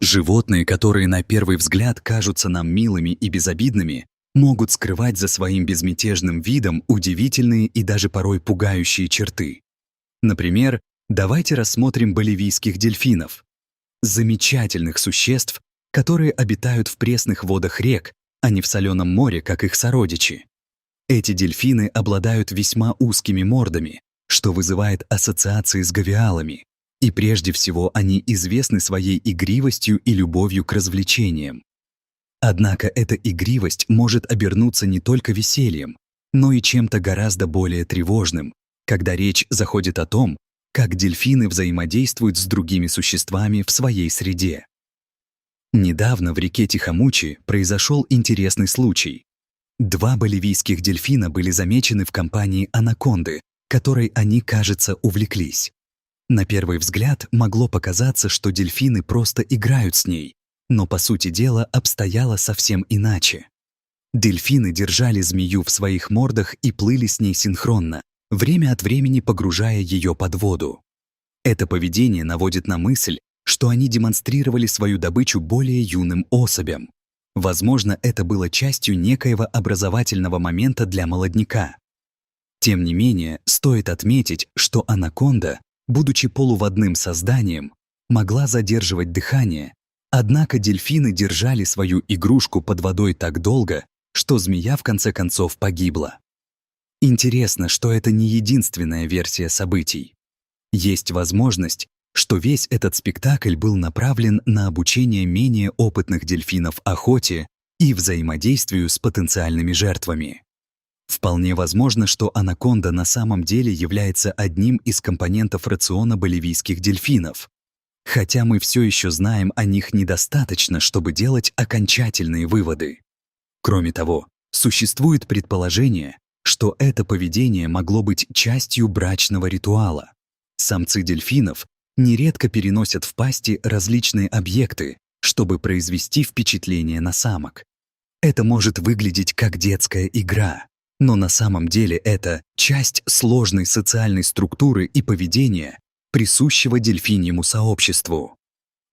Животные, которые на первый взгляд кажутся нам милыми и безобидными, могут скрывать за своим безмятежным видом удивительные и даже порой пугающие черты. Например, давайте рассмотрим боливийских дельфинов. Замечательных существ, которые обитают в пресных водах рек, а не в соленом море, как их сородичи. Эти дельфины обладают весьма узкими мордами, что вызывает ассоциации с гавиалами, и прежде всего они известны своей игривостью и любовью к развлечениям. Однако эта игривость может обернуться не только весельем, но и чем-то гораздо более тревожным, когда речь заходит о том, как дельфины взаимодействуют с другими существами в своей среде. Недавно в реке Тихомучи произошел интересный случай. 2 боливийских дельфина были замечены в компании анаконды, которой они, кажется, увлеклись. На первый взгляд могло показаться, что дельфины просто играют с ней, но по сути дела обстояло совсем иначе. Дельфины держали змею в своих мордах и плыли с ней синхронно, время от времени погружая ее под воду. Это поведение наводит на мысль, что они демонстрировали свою добычу более юным особям. Возможно, это было частью некоего образовательного момента для молодняка. Тем не менее, стоит отметить, что анаконда, будучи полуводным созданием, могла задерживать дыхание, однако дельфины держали свою игрушку под водой так долго, что змея в конце концов погибла. Интересно, что это не единственная версия событий. Есть возможность, что весь этот спектакль был направлен на обучение менее опытных дельфинов охоте и взаимодействию с потенциальными жертвами. Вполне возможно, что анаконда на самом деле является одним из компонентов рациона боливийских дельфинов, хотя мы все еще знаем о них недостаточно, чтобы делать окончательные выводы. Кроме того, существует предположение, что это поведение могло быть частью брачного ритуала. Самцы дельфинов нередко переносят в пасти различные объекты, чтобы произвести впечатление на самок. Это может выглядеть как детская игра, но на самом деле это часть сложной социальной структуры и поведения, присущего дельфиньему сообществу.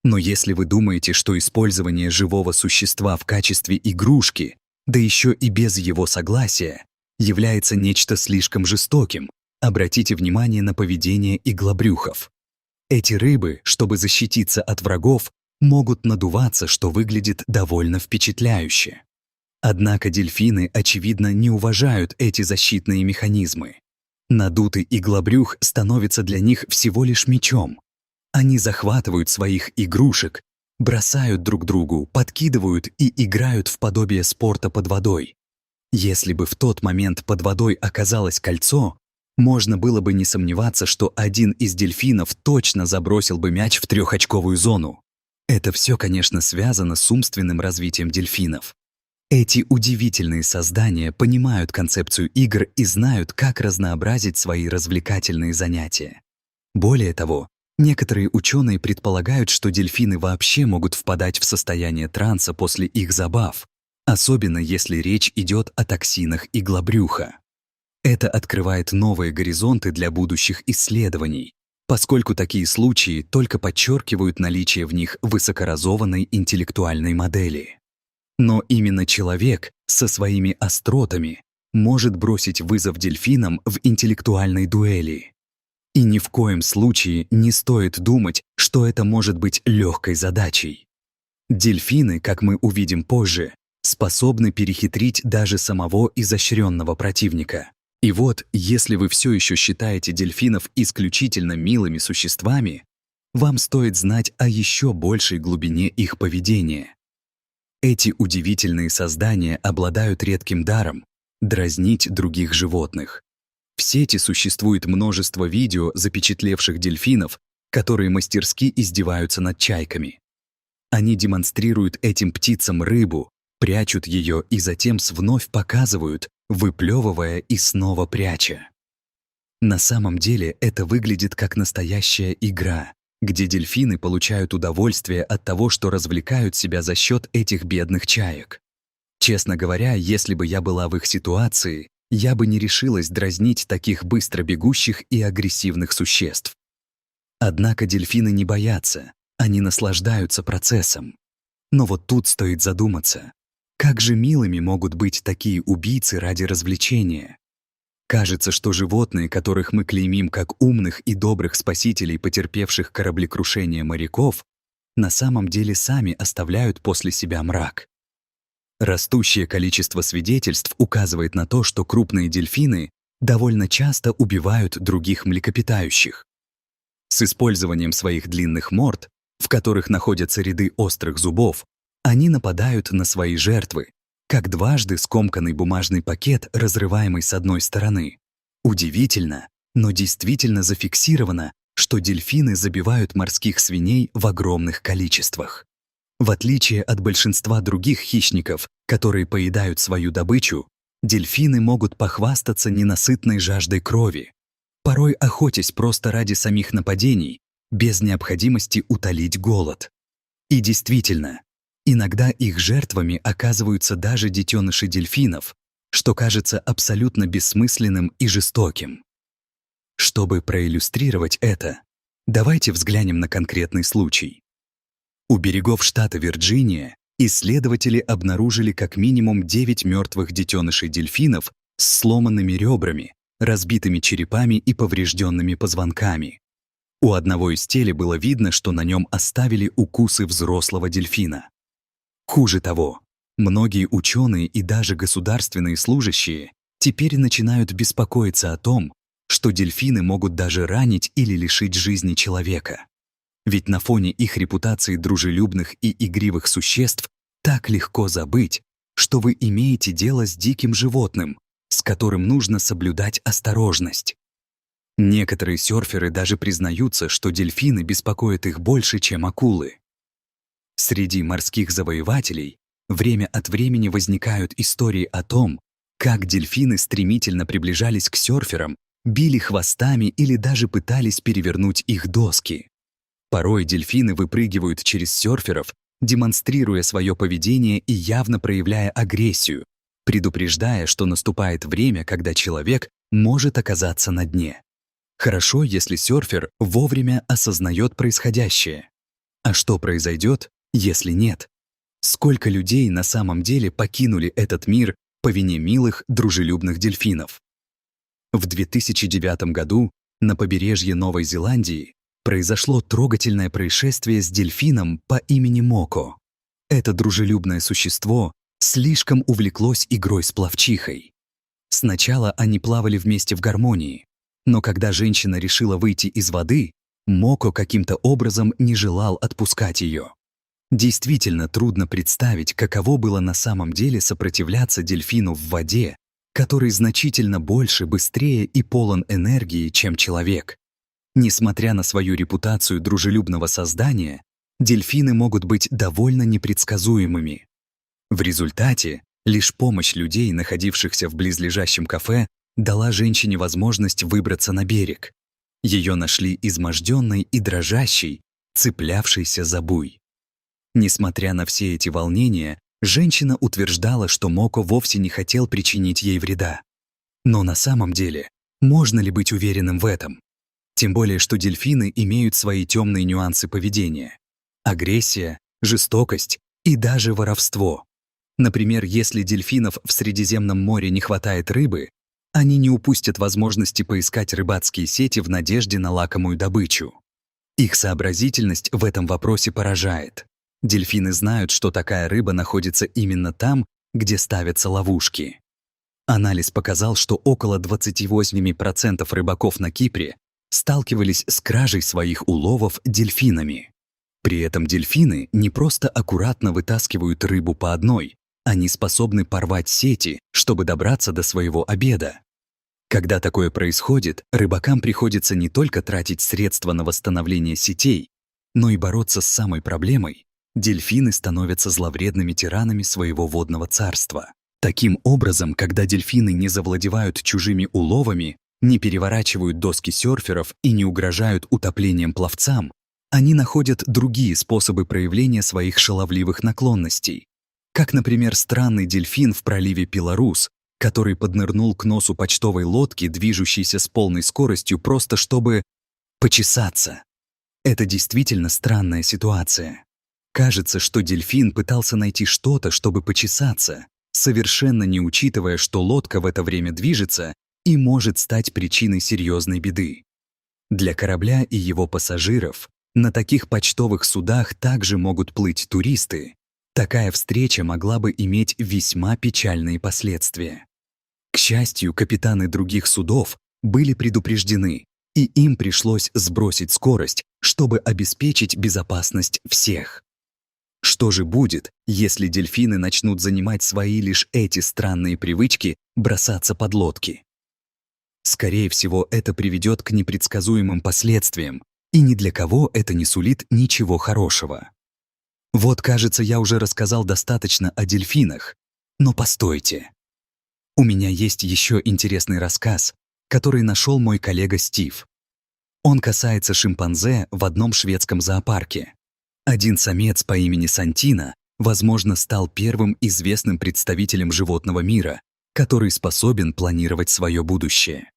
Но если вы думаете, что использование живого существа в качестве игрушки, да еще и без его согласия, является нечто слишком жестоким, обратите внимание на поведение иглобрюхов. Эти рыбы, чтобы защититься от врагов, могут надуваться, что выглядит довольно впечатляюще. Однако дельфины, очевидно, не уважают эти защитные механизмы. Надутый иглобрюх становится для них всего лишь мячом. Они захватывают своих игрушек, бросают друг другу, подкидывают и играют в подобие спорта под водой. Если бы в тот момент под водой оказалось кольцо, можно было бы не сомневаться, что один из дельфинов точно забросил бы мяч в 3-очковую зону. Это все, конечно, связано с умственным развитием дельфинов. Эти удивительные создания понимают концепцию игр и знают, как разнообразить свои развлекательные занятия. Более того, некоторые ученые предполагают, что дельфины вообще могут впадать в состояние транса после их забав, особенно если речь идет о токсинах иглобрюха. Это открывает новые горизонты для будущих исследований, поскольку такие случаи только подчеркивают наличие в них высокоразованной интеллектуальной модели. Но именно человек со своими остротами может бросить вызов дельфинам в интеллектуальной дуэли. И ни в коем случае не стоит думать, что это может быть легкой задачей. Дельфины, как мы увидим позже, способны перехитрить даже самого изощренного противника. И вот, если вы все еще считаете дельфинов исключительно милыми существами, вам стоит знать о еще большей глубине их поведения. Эти удивительные создания обладают редким даром дразнить других животных. В сети существует множество видео, запечатлевших дельфинов, которые мастерски издеваются над чайками. Они демонстрируют этим птицам рыбу, прячут ее и затем вновь показывают, выплевывая и снова пряча. На самом деле это выглядит как настоящая игра, где дельфины получают удовольствие от того, что развлекают себя за счет этих бедных чаек. Честно говоря, если бы я была в их ситуации, я бы не решилась дразнить таких быстро бегущих и агрессивных существ. Однако дельфины не боятся, Они наслаждаются процессом. Но вот тут стоит задуматься, как же милыми могут быть такие убийцы ради развлечения? Кажется, что животные, которых мы клеймим как умных и добрых спасителей потерпевших кораблекрушение моряков, на самом деле сами оставляют после себя мрак. Растущее количество свидетельств указывает на то, что крупные дельфины довольно часто убивают других млекопитающих. С использованием своих длинных морд, в которых находятся ряды острых зубов, они нападают на свои жертвы, как дважды скомканный бумажный пакет, разрываемый с одной стороны. Удивительно, но действительно зафиксировано, что дельфины забивают морских свиней в огромных количествах. В отличие от большинства других хищников, которые поедают свою добычу, дельфины могут похвастаться ненасытной жаждой крови, порой охотясь просто ради самих нападений, без необходимости утолить голод. И действительно, иногда их жертвами оказываются даже детеныши дельфинов, что кажется абсолютно бессмысленным и жестоким. Чтобы проиллюстрировать это, давайте взглянем на конкретный случай. У берегов штата Вирджиния исследователи обнаружили как минимум 9 мертвых детенышей дельфинов с сломанными ребрами, разбитыми черепами и поврежденными позвонками. У одного из теле было видно, что на нем оставили укусы взрослого дельфина. Хуже того, многие ученые и даже государственные служащие теперь начинают беспокоиться о том, что дельфины могут даже ранить или лишить жизни человека. Ведь на фоне их репутации дружелюбных и игривых существ так легко забыть, что вы имеете дело с диким животным, с которым нужно соблюдать осторожность. Некоторые серферы даже признаются, что дельфины беспокоят их больше, чем акулы. Среди морских завоевателей время от времени возникают истории о том, как дельфины стремительно приближались к серферам, били хвостами или даже пытались перевернуть их доски. Порой дельфины выпрыгивают через серферов, демонстрируя свое поведение и явно проявляя агрессию, предупреждая, что наступает время, когда человек может оказаться на дне. Хорошо, если серфер вовремя осознает происходящее. А что произойдет, если нет? Сколько людей на самом деле покинули этот мир по вине милых, дружелюбных дельфинов? В 2009 году на побережье Новой Зеландии произошло трогательное происшествие с дельфином по имени Моко. Это дружелюбное существо слишком увлеклось игрой с пловчихой. Сначала они плавали вместе в гармонии, но когда женщина решила выйти из воды, Моко каким-то образом не желал отпускать ее. Действительно трудно представить, каково было на самом деле сопротивляться дельфину в воде, который значительно больше, быстрее и полон энергии, чем человек. Несмотря на свою репутацию дружелюбного создания, дельфины могут быть довольно непредсказуемыми. В результате лишь помощь людей, находившихся в близлежащем кафе, дала женщине возможность выбраться на берег. Ее нашли изможденной и дрожащей, цеплявшейся за буй. Несмотря на все эти волнения, женщина утверждала, что Моко вовсе не хотел причинить ей вреда. Но на самом деле, можно ли быть уверенным в этом? Тем более, что дельфины имеют свои темные нюансы поведения. Агрессия, жестокость и даже воровство. Например, если дельфинов в Средиземном море не хватает рыбы, они не упустят возможности поискать рыбацкие сети в надежде на лакомую добычу. Их сообразительность в этом вопросе поражает. Дельфины знают, что такая рыба находится именно там, где ставятся ловушки. Анализ показал, что около 28% рыбаков на Кипре сталкивались с кражей своих уловов дельфинами. При этом дельфины не просто аккуратно вытаскивают рыбу по одной, они способны порвать сети, чтобы добраться до своего обеда. Когда такое происходит, рыбакам приходится не только тратить средства на восстановление сетей, но и бороться с самой проблемой. Дельфины становятся зловредными тиранами своего водного царства. Таким образом, когда дельфины не завладевают чужими уловами, не переворачивают доски серферов и не угрожают утоплением пловцам, они находят другие способы проявления своих шаловливых наклонностей. Как, например, странный дельфин в проливе Пилорус, который поднырнул к носу почтовой лодки, движущейся с полной скоростью, просто чтобы почесаться. Это действительно странная ситуация. Кажется, что дельфин пытался найти что-то, чтобы почесаться, совершенно не учитывая, что лодка в это время движется и может стать причиной серьезной беды. Для корабля и его пассажиров на таких почтовых судах также могут плыть туристы. Такая встреча могла бы иметь весьма печальные последствия. К счастью, капитаны других судов были предупреждены, и им пришлось сбросить скорость, чтобы обеспечить безопасность всех. Что же будет, если дельфины начнут занимать свои лишь эти странные привычки бросаться под лодки? Скорее всего, это приведет к непредсказуемым последствиям, и ни для кого это не сулит ничего хорошего. Вот, кажется, я уже рассказал достаточно о дельфинах, но постойте. У меня есть еще интересный рассказ, который нашел мой коллега Стив. Он касается шимпанзе в одном шведском зоопарке. Один самец по имени Сантино, возможно, стал первым известным представителем животного мира, который способен планировать свое будущее.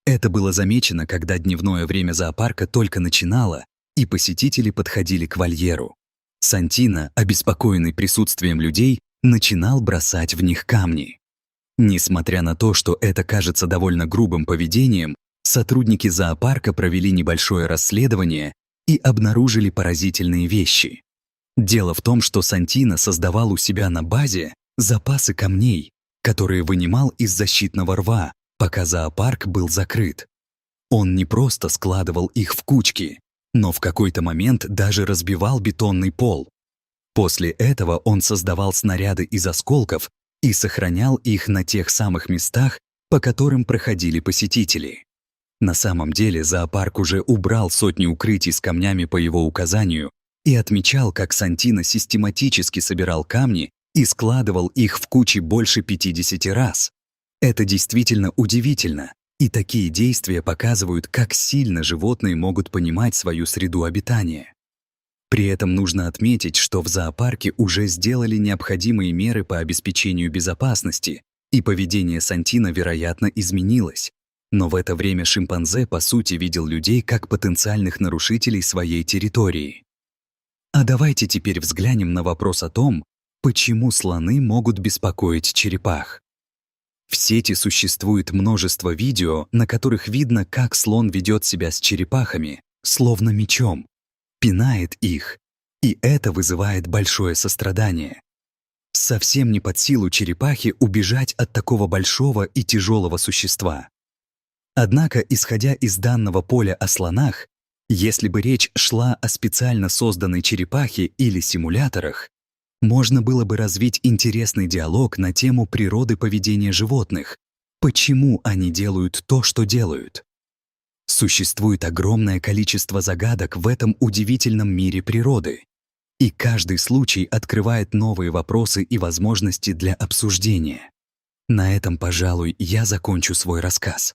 Это было замечено, когда дневное время зоопарка только начинало, и посетители подходили к вольеру. Сантино, обеспокоенный присутствием людей, начинал бросать в них камни. Несмотря на то, что это кажется довольно грубым поведением, сотрудники зоопарка провели небольшое расследование и обнаружили поразительные вещи. Дело в том, что Сантино создавал у себя на базе запасы камней, которые вынимал из защитного рва, пока зоопарк был закрыт. Он не просто складывал их в кучки, но в какой-то момент даже разбивал бетонный пол. После этого он создавал снаряды из осколков и сохранял их на тех самых местах, по которым проходили посетители. На самом деле зоопарк уже убрал сотни укрытий с камнями по его указанию и отмечал, как Сантино систематически собирал камни и складывал их в кучи больше 50 раз. Это действительно удивительно, и такие действия показывают, как сильно животные могут понимать свою среду обитания. При этом нужно отметить, что в зоопарке уже сделали необходимые меры по обеспечению безопасности, и поведение Сантино, вероятно, изменилось. Но в это время шимпанзе, по сути, видел людей как потенциальных нарушителей своей территории. А давайте теперь взглянем на вопрос о том, почему слоны могут беспокоить черепах. В сети существует множество видео, на которых видно, как слон ведет себя с черепахами, словно мечом, пинает их, и это вызывает большое сострадание. Совсем не под силу черепахе убежать от такого большого и тяжелого существа. Однако, исходя из данного поля о слонах, если бы речь шла о специально созданной черепахе или симуляторах, можно было бы развить интересный диалог на тему природы поведения животных, почему они делают то, что делают. Существует огромное количество загадок в этом удивительном мире природы, и каждый случай открывает новые вопросы и возможности для обсуждения. На этом, пожалуй, я закончу свой рассказ.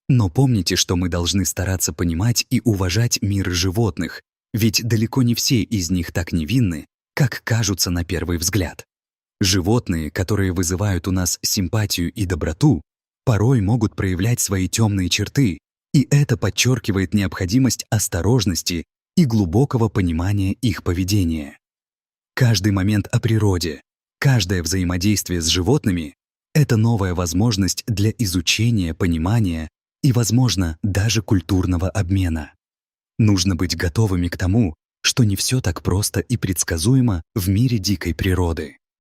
Но помните, что мы должны стараться понимать и уважать мир животных, ведь далеко не все из них так невинны, как кажутся на первый взгляд. Животные, которые вызывают у нас симпатию и доброту, порой могут проявлять свои темные черты, и это подчеркивает необходимость осторожности и глубокого понимания их поведения. Каждый момент о природе, каждое взаимодействие с животными — это новая возможность для изучения, понимания и, возможно, даже культурного обмена. Нужно быть готовыми к тому, что не все так просто и предсказуемо в мире дикой природы.